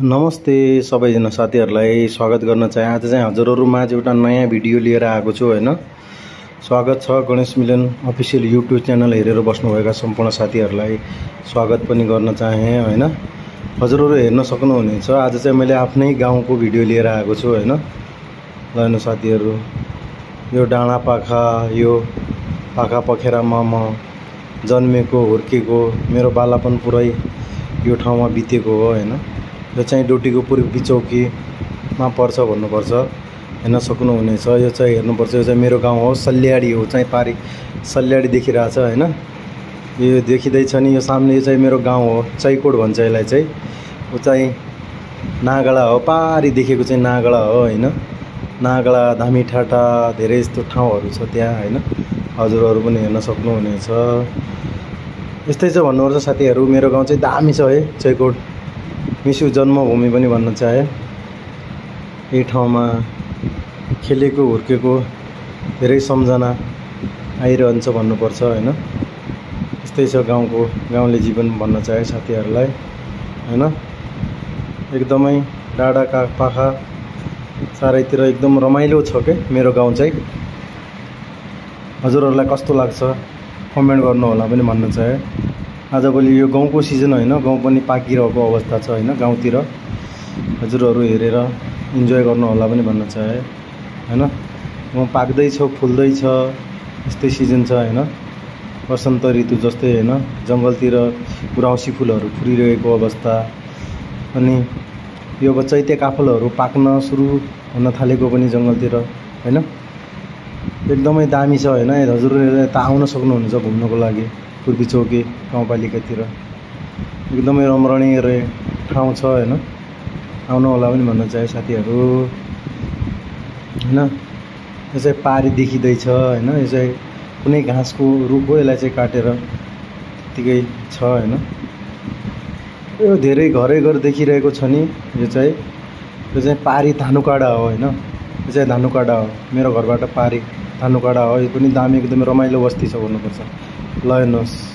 नमस्ते सबैजना साथीहरूलाई स्वागत गर्न चाहे। आज चाहिँ हजुरहरूमाझ एउटा नयाँ भिडियो लिएर आएको छु हैन। स्वागत छ गणेश मिलन अफिसियल युट्युब च्यानल हेरेर बस्नुभएका सम्पूर्ण साथीहरूलाई स्वागत पनि गर्न चाहे हैन। हजुरहरू हेर्न सक्नुहुनेछ आज चाहिँ मैले आफ्नै गाउँको भिडियो लिएर आएको छु हैन। ल हेर्नु साथीहरू, यो डाँडा पाखा, यो पाखा पखेरामा म जन्मेको हुर्केको, मेरो बालापन पुरै यो ठाउँमा बितेको हो हैन। यो चाहिँ डोटीको पूर्व बिचौकीमा पर्छ भन्नुपर्छ, हेर्न सक्नुहुनेछ। यो चाहिँ हेर्नुपर्छ, यो चाहिँ मेरो गाउँ हो, सल्याडी हो चाहिँ पारी सल्याडी देखिरहेछ हैन। यो देखिँदैछ नि, यो सामने यो चाहिँ मेरो गाउँ हो, चैकोट भन्छ यसलाई चाहिँ। यो चाहिँ नागडा हो, पारी देखेको चाहिँ नागडा हो हैन। नागडा, धामीठाटा धेरै यस्तो ठाउँहरू छ त्यहाँ हैन। हजुरहरू पनि हेर्न सक्नुहुनेछ। यस्तै छ भन्नुपर्छ साथीहरू। मेरो गाउँ चाहिँ दामी छ है, चैकोट मिसु जन्मभूमि पनि भन्न चाहे। यही ठाउँमा खेलेको हुर्केको धेरै सम्झना आइरहन्छ भन्नुपर्छ हैन। यस्तै छ गाउँको गाउँले जीवन भन्न चाहे साथीहरूलाई हैन। एकदमै डाँडा पाखा चारैतिर एकदम रमाइलो छ के मेरो गाउँ चाहिँ। हजुरहरूलाई कस्तो लाग्छ कमेन्ट गर्नु होला पनि भन्न चाहे। आजभोलि यो गाउँको सिजन हैन, गाउँ पनि पाकिरहेको अवस्था छ हैन गाउँतिर। हजुरहरू हेरेर इन्जोय गर्नु होला पनि भन्न चाहे हैन। गाउँ पाक्दै छ, फुल्दै छ, यस्तै सिजन छ हैन। वसन्त ऋतु जस्तै हैन, जङ्गलतिर गुराउँसी फुलहरू फुलिरहेको अवस्था। अनि यो चैते काफलहरू पाक्न सुरु हुन थालेको पनि जङ्गलतिर हैन। एकदमै दामी छ हैन। हजुरहरूले त आउन सक्नुहुन्छ घुम्नको लागि पूर्वी चौकी गाउँपालिकातिर। एकदमै रमणीय ठाउँ छ हैन, आउनु होला पनि भन्न चाहे साथीहरू हैन। यो चाहिँ पारी देखिँदैछ हैन। यो चाहिँ कुनै घाँसको रुख हो, यसलाई चाहिँ काटेर त्यतिकै छ हैन। यो धेरै घरै घर देखिरहेको छ नि। यो चाहिँ पारी धानुकाडा हो हैन। यो चाहिँ धानुकाडा हो, मेरो घरबाट पारी धानुकाडा हो। यो पनि दामी एकदमै रमाइलो बस्ती छ भन्नुपर्छ। ल हेर्नुहोस्।